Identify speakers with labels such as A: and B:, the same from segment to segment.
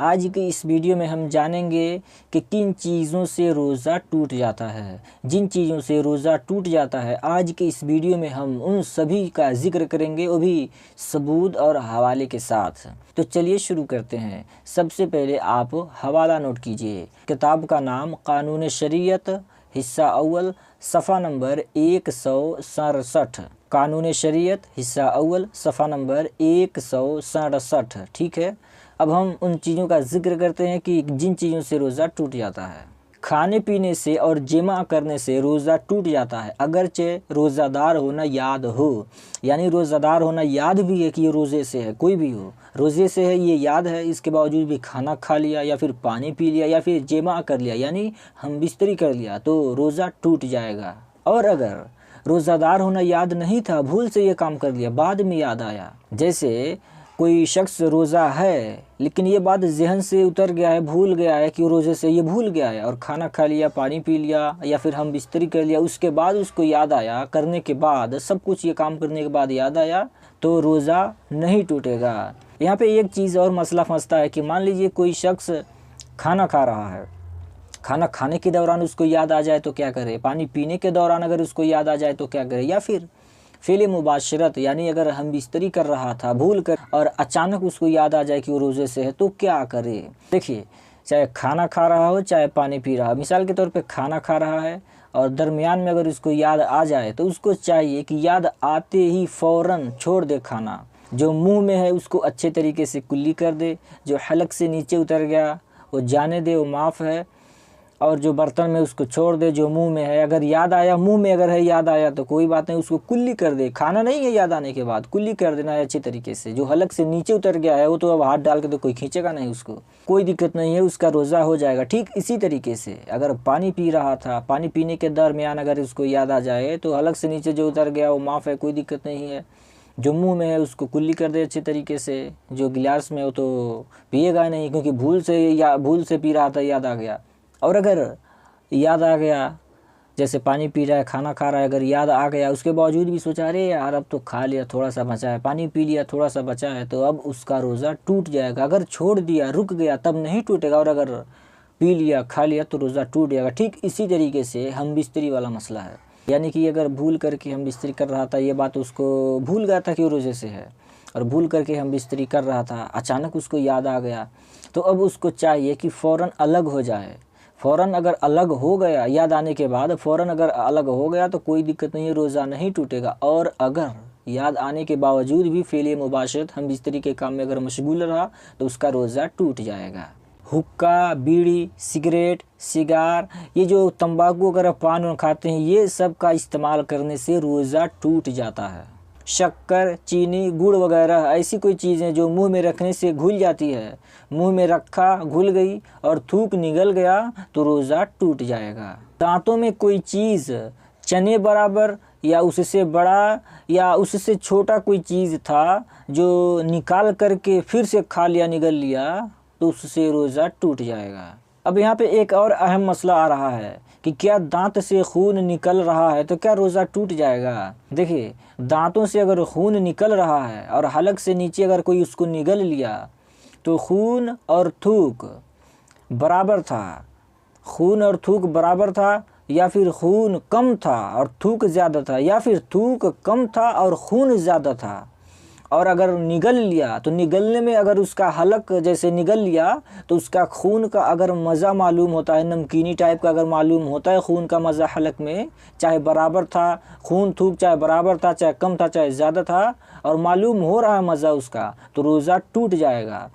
A: आज की इस वीडियो में हम जानेंगे कि किन चीज़ों से रोज़ा टूट जाता है। जिन चीज़ों से रोज़ा टूट जाता है, आज की इस वीडियो में हम उन सभी का जिक्र करेंगे, वो भी सबूत और हवाले के साथ। तो चलिए शुरू करते हैं। सबसे पहले आप हवाला नोट कीजिए। किताब का नाम कानून शरीयत, हिस्सा अव्वल, सफ़ा नंबर 167। कानून शरीयत हिस्सा अव्वल, सफ़ा नंबर 167। ठीक है, अब हम उन चीज़ों का जिक्र करते हैं कि जिन चीज़ों से रोज़ा टूट जाता है। खाने पीने से और जमा करने से रोज़ा टूट जाता है, अगरचे रोज़ादार होना याद हो। यानी रोज़ादार होना याद भी है कि ये रोज़े से है, कोई भी हो रोज़े से है ये याद है, इसके बावजूद भी खाना खा लिया या फिर पानी पी लिया या फिर जमा कर लिया, यानी हम बिस्तरी कर लिया, तो रोज़ा टूट जाएगा। और अगर रोज़ादार होना याद नहीं था, भूल से ये काम कर लिया, बाद में याद आया, जैसे कोई शख्स रोज़ा है लेकिन ये बात जहन से उतर गया है, भूल गया है कि रोज़े से ये भूल गया है, और खाना खा लिया, पानी पी लिया या फिर हम बिस्तरी कर लिया, उसके बाद उसको याद आया, करने के बाद सब कुछ ये काम करने के बाद याद आया, तो रोज़ा नहीं टूटेगा। यहाँ पे एक चीज़ और मसला फंसता है कि मान लीजिए कोई शख्स खाना खा रहा है, खाना खाने के दौरान उसको याद आ जाए तो क्या करे, पानी पीने के दौरान अगर उसको याद आ जाए तो क्या करे, या फिर फ़िल मुबाशरत यानी अगर हम बिस्तरी कर रहा था भूल कर और अचानक उसको याद आ जाए कि वो रोज़े से है, तो क्या करे। देखिए, चाहे खाना खा रहा हो चाहे पानी पी रहा हो, मिसाल के तौर पे खाना खा रहा है और दरमियान में अगर उसको याद आ जाए तो उसको चाहिए कि याद आते ही फ़ौरन छोड़ दे खाना, जो मुंह में है उसको अच्छे तरीके से कुल्ली कर दे, जो हलक से नीचे उतर गया वो जाने दे, वो माफ़ है, और जो बर्तन में उसको छोड़ दे, जो मुंह में है अगर याद आया, मुंह में अगर है याद आया तो कोई बात नहीं, उसको कुल्ली कर दे। खाना नहीं है, याद आने के बाद कुल्ली कर देना है अच्छे तरीके से। जो हलक से नीचे उतर गया है वो तो अब हाथ डाल के तो कोई खींचेगा नहीं उसको, कोई दिक्कत नहीं है, उसका रोज़ा हो जाएगा। ठीक इसी तरीके से अगर पानी पी रहा था, पानी पीने के दरमियान अगर उसको याद आ जाए तो हलक से नीचे जो उतर गया वो माफ़ है, कोई दिक्कत नहीं है। जो मुंह में है उसको कुल्ली कर दे अच्छे तरीके से। जो गिलास में हो तो पिएगा नहीं, क्योंकि भूल से पी रहा था, याद आ गया। और अगर याद आ गया, जैसे पानी पी रहा है, खाना खा रहा है, अगर याद आ गया उसके बावजूद भी सोचा अरे यार अब तो खा लिया, थोड़ा सा बचा है, पानी पी लिया, थोड़ा सा बचा है, तो अब उसका रोज़ा टूट जाएगा। अगर छोड़ दिया, रुक गया, तब नहीं टूटेगा, और अगर पी लिया, खा लिया तो रोज़ा टूट जाएगा। ठीक इसी तरीके से हम बिस्तरी वाला मसला है, यानी कि अगर भूल करके हम बिस्तरी कर रहा था, ये बात उसको भूल गया था कि वो रोज़े से है, और भूल करके हम बिस्तरी कर रहा था, अचानक उसको याद आ गया, तो अब उसको चाहिए कि फ़ौरन अलग हो जाए। फ़ौरन अगर अलग हो गया, याद आने के बाद फ़ौरन अगर अलग हो गया तो कोई दिक्कत नहीं है, रोज़ा नहीं टूटेगा। और अगर याद आने के बावजूद भी फ़िल मुबाशरत हम बिस्तरी के काम में अगर मशगूल रहा तो उसका रोज़ा टूट जाएगा। हुक्का, बीड़ी, सिगरेट, सिगार, ये जो तंबाकू अगर पान खाते हैं, ये सब का इस्तेमाल करने से रोज़ा टूट जाता है। शक्कर, चीनी, गुड़ वगैरह ऐसी कोई चीज़ें जो मुंह में रखने से घुल जाती है, मुंह में रखा, घुल गई और थूक निगल गया तो रोज़ा टूट जाएगा। दांतों में कोई चीज़ चने बराबर या उससे बड़ा या उससे छोटा कोई चीज़ था जो निकाल करके फिर से खा लिया, निगल लिया, तो उससे रोज़ा टूट जाएगा। अब यहाँ पे एक और अहम मसला आ रहा है कि क्या दांत से खून निकल रहा है तो क्या रोज़ा टूट जाएगा। देखिए, दांतों से अगर खून निकल रहा है और हलक से नीचे अगर कोई उसको निगल लिया तो खून और थूक बराबर था, खून और थूक बराबर था, या फिर खून कम था और थूक ज़्यादा था, या फिर थूक कम था और खून ज़्यादा था, और अगर निगल लिया तो निगलने में अगर उसका हलक जैसे निगल लिया तो उसका खून का अगर मज़ा मालूम होता है, नमकीनी टाइप का अगर मालूम होता है खून का मज़ा हलक में, चाहे बराबर था खून थूक, चाहे बराबर था, चाहे कम था, चाहे ज़्यादा था, और मालूम हो रहा है मज़ा उसका, तो रोज़ा टूट जाएगा।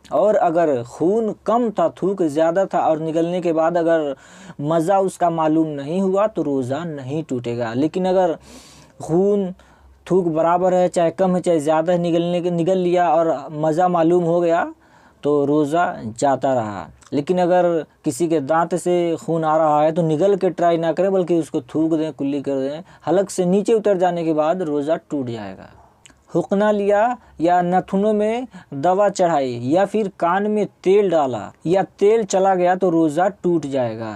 A: और अगर खून कम था, थूक ज़्यादा था, और निगलने के बाद अगर मज़ा उसका मालूम नहीं हुआ तो रोज़ा नहीं टूटेगा। लेकिन अगर खून थूक बराबर है, चाहे कम है चाहे ज़्यादा है, निगल लिया और मज़ा मालूम हो गया तो रोज़ा जाता रहा। लेकिन अगर किसी के दांत से खून आ रहा है तो निगल के ट्राई ना करें, बल्कि उसको थूक दें, कुल्ली कर दें, हलक से नीचे उतर जाने के बाद रोज़ा टूट जाएगा। हुक्ना लिया या नथुनों में दवा चढ़ाई या फिर कान में तेल डाला या तेल चला गया तो रोज़ा टूट जाएगा।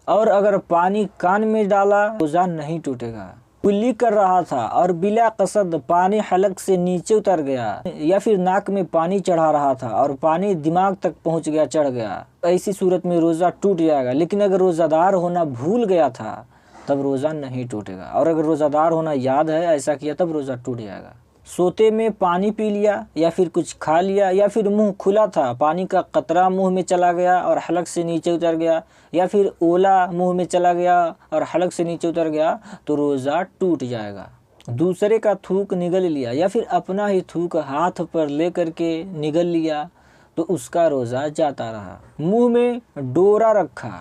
A: और अगर पानी कान में डाला रोज़ा नहीं टूटेगा। कुल्ली कर रहा था और बिला कसद पानी हलक से नीचे उतर गया, या फिर नाक में पानी चढ़ा रहा था और पानी दिमाग तक पहुंच गया, चढ़ गया, ऐसी सूरत में रोज़ा टूट जाएगा। लेकिन अगर रोज़ादार होना भूल गया था तब रोज़ा नहीं टूटेगा, और अगर रोज़ादार होना याद है, ऐसा किया, तब रोज़ा टूट जाएगा। सोते में पानी पी लिया या फिर कुछ खा लिया, या फिर मुंह खुला था, पानी का कतरा मुंह में चला गया और हलक से नीचे उतर गया, या फिर ओला मुंह में चला गया और हलक से नीचे उतर गया, तो रोज़ा टूट जाएगा। दूसरे का थूक निगल लिया या फिर अपना ही थूक हाथ पर ले करके निगल लिया, तो उसका रोज़ा जाता रहा। मुंह में डोरा रखा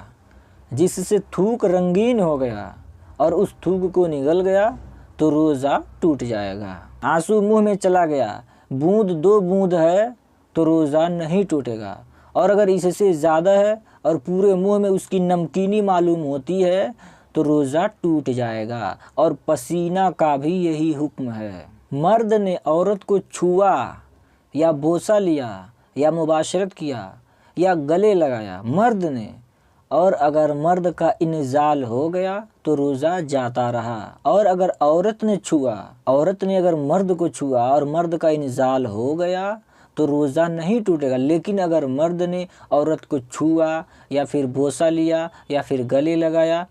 A: जिससे थूक रंगीन हो गया और उस थूक को निगल गया, तो रोज़ा टूट जाएगा। आंसू मुंह में चला गया, बूंद 2 बूंद है, तो रोज़ा नहीं टूटेगा, और अगर इससे ज़्यादा है और पूरे मुंह में उसकी नमकीनी मालूम होती है, तो रोज़ा टूट जाएगा। और पसीना का भी यही हुक्म है। मर्द ने औरत को छुआ या बोसा लिया या मुबाशरत किया या गले लगाया, मर्द ने, और अगर मर्द का इंजाल हो गया तो रोज़ा जाता रहा। और अगर औरत ने छुआ, औरत ने अगर मर्द को छुआ और मर्द का इंजाल हो गया तो रोज़ा नहीं टूटेगा। लेकिन अगर मर्द ने औरत को छुआ या फिर बोसा लिया या फिर गले लगाया,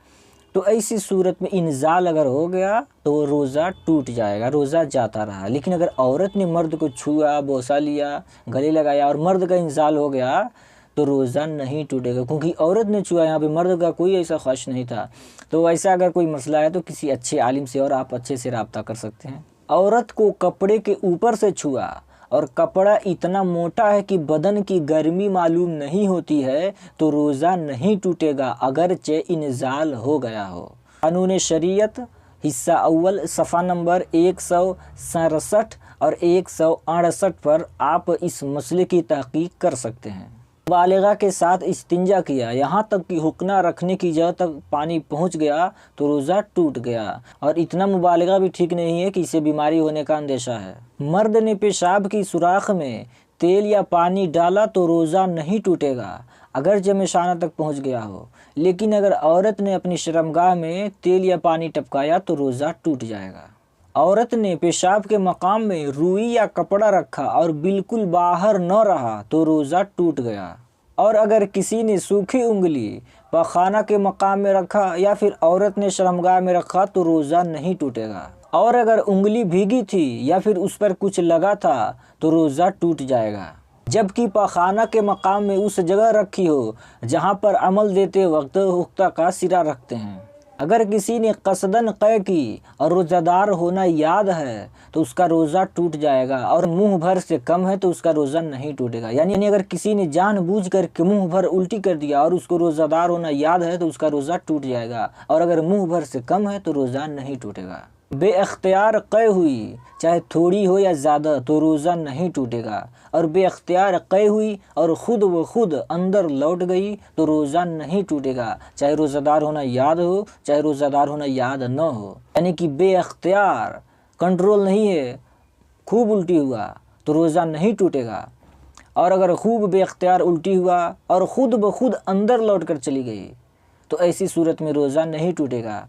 A: तो ऐसी सूरत में इंजाल अगर हो गया तो रोज़ा टूट जाएगा, रोज़ा जाता रहा। लेकिन अगर औरत ने मर्द को छुआ, बोसा लिया, गले लगाया और मर्द का इंजाल हो गया, तो रोज़ा नहीं टूटेगा, क्योंकि औरत ने छुआ, यहाँ पे मर्द का कोई ऐसा ख्वाहिश नहीं था। तो ऐसा अगर कोई मसला है तो किसी अच्छे आलिम से और आप अच्छे से रब्ता कर सकते हैं। औरत को कपड़े के ऊपर से छुआ और कपड़ा इतना मोटा है कि बदन की गर्मी मालूम नहीं होती है, तो रोज़ा नहीं टूटेगा अगरचे इंजाल हो गया हो। कानून शरीयत हिस्सा अव्वल सफ़ा नंबर 167 और 168 पर आप इस मसले की तहकीक कर सकते हैं। मुबालिगा के साथ इस्तिंजा किया, यहाँ तक कि हुक्ना रखने की जगह तक पानी पहुँच गया, तो रोज़ा टूट गया। और इतना मुबालिगा भी ठीक नहीं है कि इससे बीमारी होने का अंदेशा है। मर्द ने पेशाब की सुराख में तेल या पानी डाला तो रोज़ा नहीं टूटेगा अगर जमेशाना तक पहुँच गया हो। लेकिन अगर औरत ने अपनी शर्मगाह में तेल या पानी टपकाया तो रोज़ा टूट जाएगा। औरत ने पेशाब के मकाम में रुई या कपड़ा रखा और बिल्कुल बाहर न रहा, तो रोज़ा टूट गया। और अगर किसी ने सूखी उंगली पखाना के मकाम में रखा या फिर औरत ने शर्मगाह में रखा, तो रोज़ा नहीं टूटेगा। और अगर उंगली भीगी थी या फिर उस पर कुछ लगा था, तो रोज़ा टूट जाएगा। जबकि पखाना के मकाम में उस जगह रखी हो जहाँ पर अमल देते वक्त हुक्ता का सिरा रखते हैं। अगर किसी ने कसदन क़ै की और रोज़ादार होना याद है, तो उसका रोज़ा टूट जाएगा। और मुंह भर से कम है तो उसका रोज़ा नहीं टूटेगा। यानी अगर किसी ने जानबूझ कर के मुंह भर उल्टी कर दिया और उसको रोज़ादार होना याद है, तो उसका रोज़ा टूट जाएगा। और अगर मुंह भर से कम है तो रोज़ा नहीं टूटेगा। बेअख्तियार क़ै हुई, चाहे थोड़ी हो या ज़्यादा, तो रोज़ा नहीं टूटेगा। और बेअख्तियार क़ै हुई और ख़ुद व खुद अंदर लौट गई, तो रोज़ा नहीं टूटेगा, चाहे रोज़ादार होना याद हो, चाहे रोज़ादार होना याद न हो। यानी कि बेअख्तियार, कंट्रोल नहीं है, खूब उल्टी हुआ तो रोज़ा नहीं टूटेगा। और अगर खूब बेअख्तियार उल्टी हुआ और ख़ुद ब खुद अंदर लौट कर चली गई, तो ऐसी सूरत में रोज़ा नहीं टूटेगा,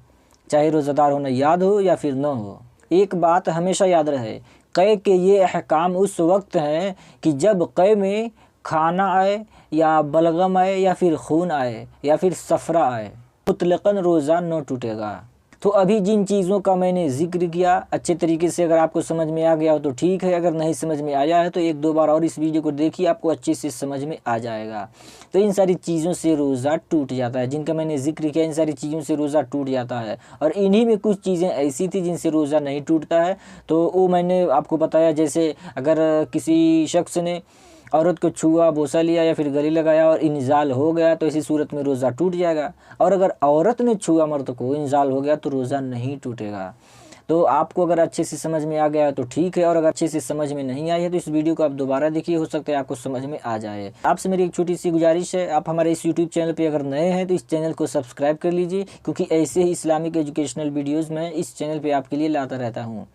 A: चाहे रोज़ादार होना याद हो या फिर न हो। एक बात हमेशा याद रहे, क़ै के ये अहकाम उस वक्त हैं कि जब क़ै में खाना आए या बलगम आए या फिर खून आए या फिर सफ़रा आए, मुतलक़न रोज़ा न टूटेगा। तो अभी जिन चीज़ों का मैंने ज़िक्र किया, अच्छे तरीके से अगर आपको समझ में आ गया हो तो ठीक है, अगर नहीं समझ में आया है तो 1-2 बार और इस वीडियो को देखिए, आपको अच्छे से समझ में आ जाएगा। तो इन सारी चीज़ों से रोज़ा टूट जाता है, जिनका मैंने ज़िक्र किया, इन सारी चीज़ों से रोज़ा टूट जाता है। और इन्हीं में कुछ चीज़ें ऐसी थी जिनसे रोज़ा नहीं टूटता है, तो वो मैंने आपको बताया। जैसे अगर किसी शख्स ने औरत को छुआ, बोसा लिया या फिर गले लगाया और इंजाल हो गया, तो इसी सूरत में रोज़ा टूट जाएगा। और अगर औरत ने छुआ मर्द को, इंजाल हो गया, तो रोज़ा नहीं टूटेगा। तो आपको अगर अच्छे से समझ में आ गया है तो ठीक है, और अगर अच्छे से समझ में नहीं आई है तो इस वीडियो को आप दोबारा देखिए, हो सकता है आपको समझ में आ जाए। आपसे मेरी एक छोटी सी गुजारिश है, आप हमारे इस यूट्यूब चैनल पे अगर नए हैं तो इस चैनल को सब्सक्राइब कर लीजिए, क्योंकि ऐसे ही इस्लामिक एजुकेशनल वीडियोज़ मैं इस चैनल पर आपके लिए लाता रहता हूँ।